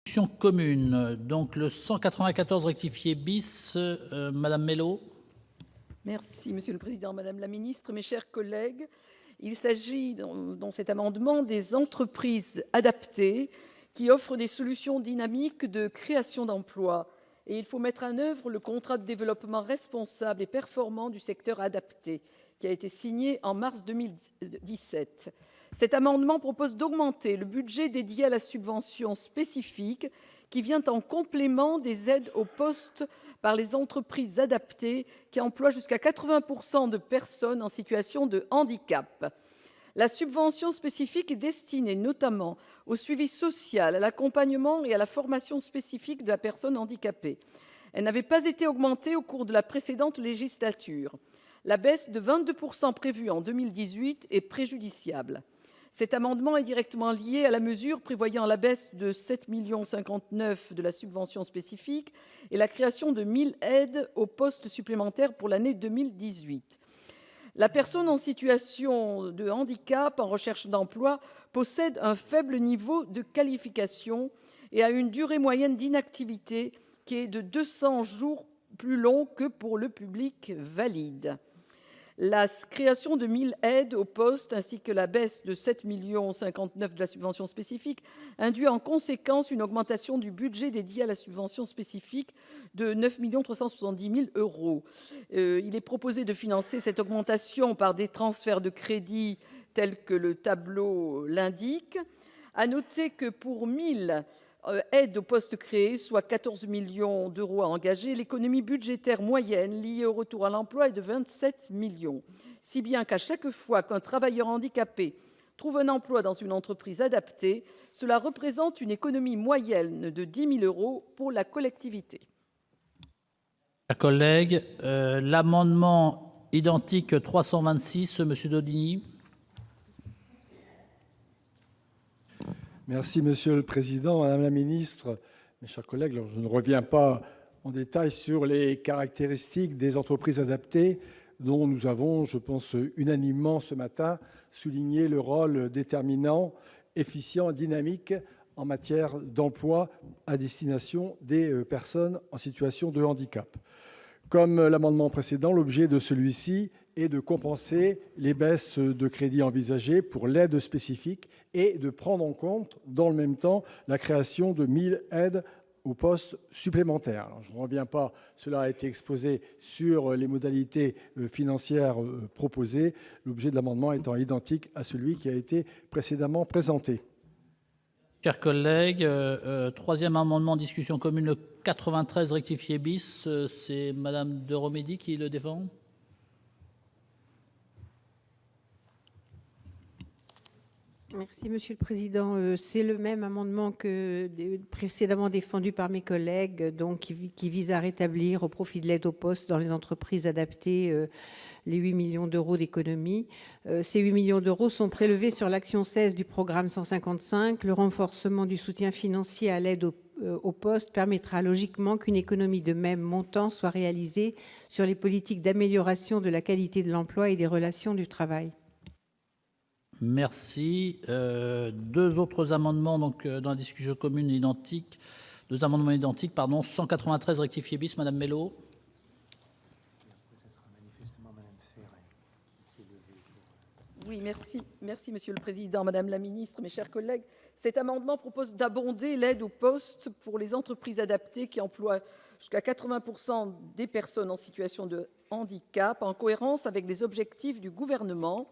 Discussion commune. Donc le 194 rectifié bis, Madame Mello. Merci Monsieur le Président, Madame la Ministre, mes chers collègues. Il s'agit dans cet amendement des entreprises adaptées qui offrent des solutions dynamiques de création d'emplois. Et il faut mettre en œuvre le contrat de développement responsable et performant du secteur adapté, qui a été signé en mars 2017. Cet amendement propose d'augmenter le budget dédié à la subvention spécifique qui vient en complément des aides au poste par les entreprises adaptées qui emploient jusqu'à 80 % de personnes en situation de handicap. La subvention spécifique est destinée notamment au suivi social, à l'accompagnement et à la formation spécifique de la personne handicapée. Elle n'avait pas été augmentée au cours de la précédente législature. La baisse de 22 % prévue en 2018 est préjudiciable. Cet amendement est directement lié à la mesure prévoyant la baisse de 7,59 millions de la subvention spécifique et la création de 1 000 aides aux postes supplémentaires pour l'année 2018. La personne en situation de handicap en recherche d'emploi possède un faible niveau de qualification et a une durée moyenne d'inactivité qui est de 200 jours plus long que pour le public valide. La création de 1 000 aides au poste ainsi que la baisse de 7,59 millions de la subvention spécifique induit en conséquence une augmentation du budget dédié à la subvention spécifique de 9 370 000 €. Il est proposé de financer cette augmentation par des transferts de crédits tels que le tableau l'indique. À noter que pour 1 000 aides au poste créées, soit 14 millions d'euros à engager, l'économie budgétaire moyenne liée au retour à l'emploi est de 27 millions, si bien qu'à chaque fois qu'un travailleur handicapé trouve un emploi dans une entreprise adaptée, cela représente une économie moyenne de 10 000 € pour la collectivité. Chers collègues, l'amendement identique 326, Monsieur Daudigny. Merci Monsieur le Président, Madame la Ministre, mes chers collègues. Alors, je ne reviens pas en détail sur les caractéristiques des entreprises adaptées dont nous avons, je pense, unanimement ce matin souligné le rôle déterminant, efficient, dynamique en matière d'emploi à destination des personnes en situation de handicap. Comme l'amendement précédent, l'objet de celui-ci est de compenser les baisses de crédits envisagées pour l'aide spécifique et de prendre en compte, dans le même temps, la création de 1 000 aides aux postes supplémentaires. Alors, je ne reviens pas, cela a été exposé, sur les modalités financières proposées, l'objet de l'amendement étant identique à celui qui a été précédemment présenté. Chers collègues, troisième amendement en discussion commune, le 93 rectifié bis, c'est Madame de Romédy qui le défend. Merci Monsieur le Président. C'est le même amendement que précédemment défendu par mes collègues, donc qui vise à rétablir au profit de l'aide au poste dans les entreprises adaptées les 8 millions d'euros d'économie. Ces 8 millions d'euros sont prélevés sur l'action 16 du programme 155. Le renforcement du soutien financier à l'aide au poste permettra logiquement qu'une économie de même montant soit réalisée sur les politiques d'amélioration de la qualité de l'emploi et des relations du travail. Merci. Deux autres amendements donc dans la discussion commune identique. Deux amendements identiques, pardon. 193 rectifié bis, Madame Mello. Oui, merci, Monsieur le Président, Madame la Ministre, mes chers collègues. Cet amendement propose d'abonder l'aide au poste pour les entreprises adaptées qui emploient jusqu'à 80 % des personnes en situation de handicap, en cohérence avec les objectifs du gouvernement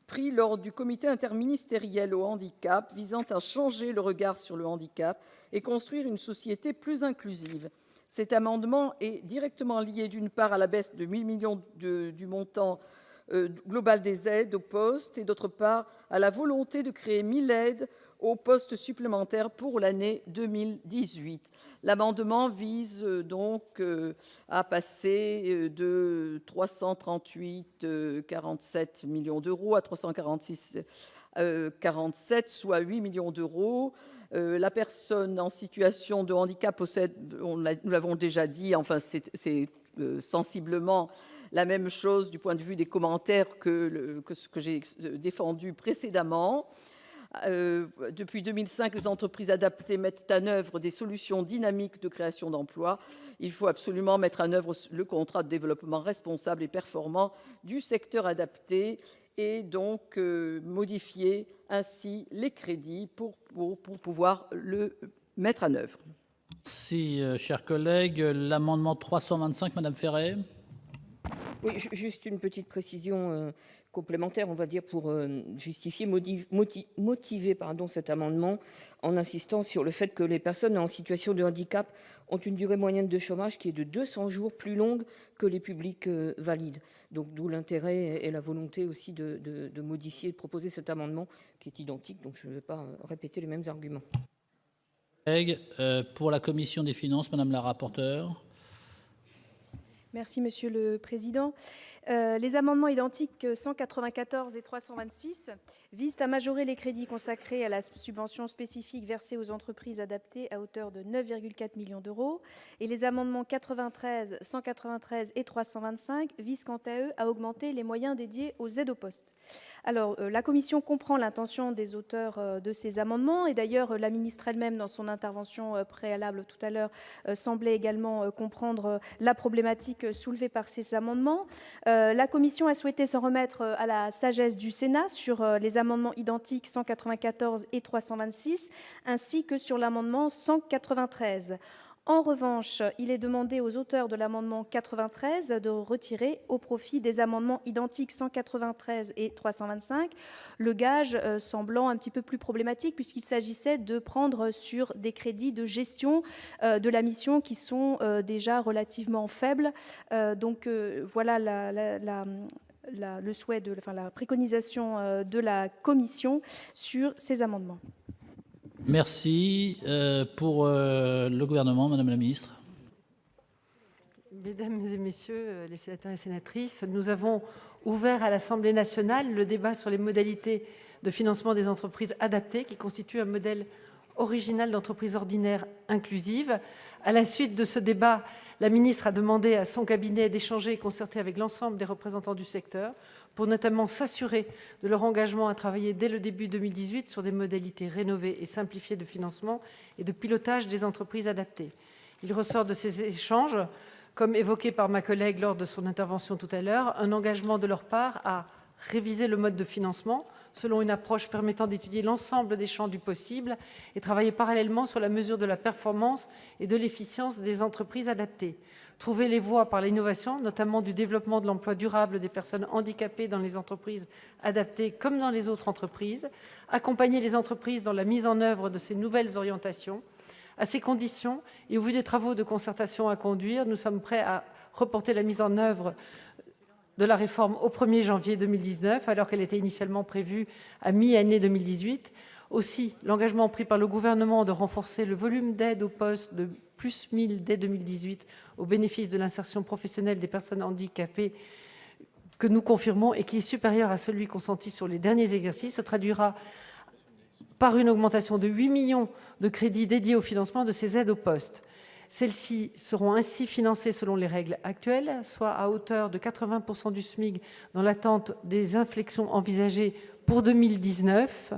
pris lors du comité interministériel au handicap visant à changer le regard sur le handicap et construire une société plus inclusive. Cet amendement est directement lié d'une part à la baisse de 1 000 millions du montant global des aides au poste et d'autre part à la volonté de créer 1 000 aides aux postes supplémentaires pour l'année 2018. L'amendement vise donc à passer de 338,47 millions d'euros à 346,47, soit 8 millions d'euros. La personne en situation de handicap possède, nous l'avons déjà dit, enfin c'est sensiblement la même chose du point de vue des commentaires que ce que j'ai défendu précédemment. Depuis 2005, les entreprises adaptées mettent en œuvre des solutions dynamiques de création d'emplois. Il faut absolument mettre en œuvre le contrat de développement responsable et performant du secteur adapté et donc modifier ainsi les crédits pour pouvoir le mettre en œuvre. Si, chers collègues, l'amendement 325, Madame Ferret. Oui, juste une petite précision complémentaire, on va dire, pour justifier, motiver cet amendement, en insistant sur le fait que les personnes en situation de handicap ont une durée moyenne de chômage qui est de 200 jours plus longue que les publics valides. Donc, d'où l'intérêt et la volonté aussi de modifier, de proposer cet amendement qui est identique. Donc, je ne vais pas répéter les mêmes arguments. Pour la commission des finances, Madame la rapporteure. Merci, Monsieur le Président. Les amendements identiques 194 et 326 visent à majorer les crédits consacrés à la subvention spécifique versée aux entreprises adaptées à hauteur de 9,4 millions d'euros. Et les amendements 93, 193 et 325 visent quant à eux à augmenter les moyens dédiés aux aides au poste. Alors, la Commission comprend l'intention des auteurs de ces amendements, et d'ailleurs, la ministre elle-même, dans son intervention préalable tout à l'heure, semblait également comprendre la problématique soulevée par ces amendements. La Commission a souhaité s'en remettre à la sagesse du Sénat sur les amendements identiques 194 et 326, ainsi que sur l'amendement 193. En revanche, il est demandé aux auteurs de l'amendement 93 de retirer au profit des amendements identiques 193 et 325 le gage semblant un petit peu plus problématique puisqu'il s'agissait de prendre sur des crédits de gestion de la mission qui sont déjà relativement faibles. Donc voilà le souhait la préconisation de la Commission sur ces amendements. Merci. Pour le gouvernement, Madame la ministre. Mesdames et messieurs les sénateurs et sénatrices, nous avons ouvert à l'Assemblée nationale le débat sur les modalités de financement des entreprises adaptées, qui constituent un modèle original d'entreprise ordinaire inclusive. À la suite de ce débat, la ministre a demandé à son cabinet d'échanger et concerter avec l'ensemble des représentants du secteur pour notamment s'assurer de leur engagement à travailler dès le début 2018 sur des modalités rénovées et simplifiées de financement et de pilotage des entreprises adaptées. Il ressort de ces échanges, comme évoqué par ma collègue lors de son intervention tout à l'heure, un engagement de leur part à réviser le mode de financement selon une approche permettant d'étudier l'ensemble des champs du possible et travailler parallèlement sur la mesure de la performance et de l'efficience des entreprises adaptées. Trouver les voies par l'innovation, notamment du développement de l'emploi durable des personnes handicapées dans les entreprises adaptées comme dans les autres entreprises, accompagner les entreprises dans la mise en œuvre de ces nouvelles orientations. À ces conditions, et au vu des travaux de concertation à conduire, nous sommes prêts à reporter la mise en œuvre de la réforme au 1er janvier 2019, alors qu'elle était initialement prévue à mi-année 2018. Aussi, l'engagement pris par le gouvernement de renforcer le volume d'aide au poste de plus 1000 dès 2018 au bénéfice de l'insertion professionnelle des personnes handicapées que nous confirmons et qui est supérieur à celui consenti sur les derniers exercices se traduira par une augmentation de 8 millions de crédits dédiés au financement de ces aides au poste. Celles-ci seront ainsi financées selon les règles actuelles, soit à hauteur de 80% du SMIC dans l'attente des inflexions envisagées pour 2019.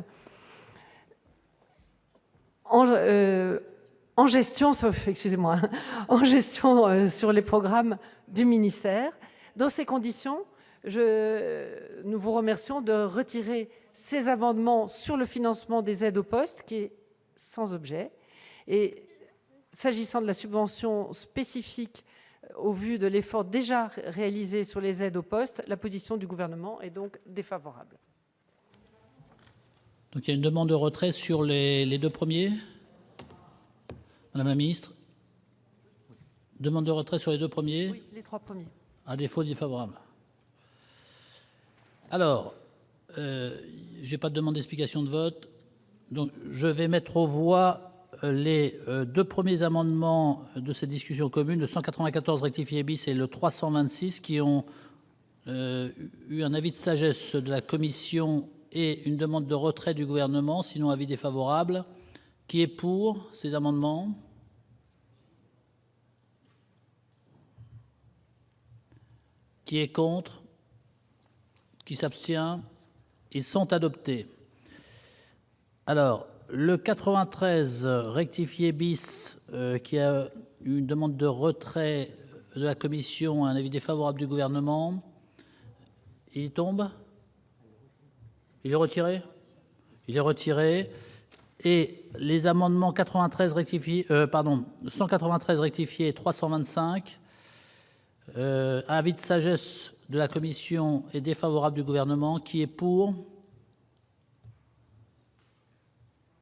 En gestion sur les programmes du ministère. Dans ces conditions, nous vous remercions de retirer ces amendements sur le financement des aides au poste, qui est sans objet. Et s'agissant de la subvention spécifique, au vu de l'effort déjà réalisé sur les aides au poste, la position du gouvernement est donc défavorable. Donc il y a une demande de retrait sur les deux premiers. Madame la ministre. Demande de retrait sur les deux premiers. Oui, les trois premiers. À défaut, défavorable. Alors, j'ai pas de demande d'explication de vote, donc je vais mettre aux voix les deux premiers amendements de cette discussion commune, le 194 rectifié bis et le 326, qui ont eu un avis de sagesse de la commission et une demande de retrait du gouvernement, sinon avis défavorable. Qui est pour ces amendements? Qui est contre? Qui s'abstient? Ils sont adoptés. Alors, le 93 rectifié bis, qui a une demande de retrait de la commission, un avis défavorable du gouvernement. Il tombe. Il est retiré. Il est retiré. Et les amendements 93 rectifié, 193 rectifié, 325. Avis de sagesse de la commission est défavorable du gouvernement, qui est pour.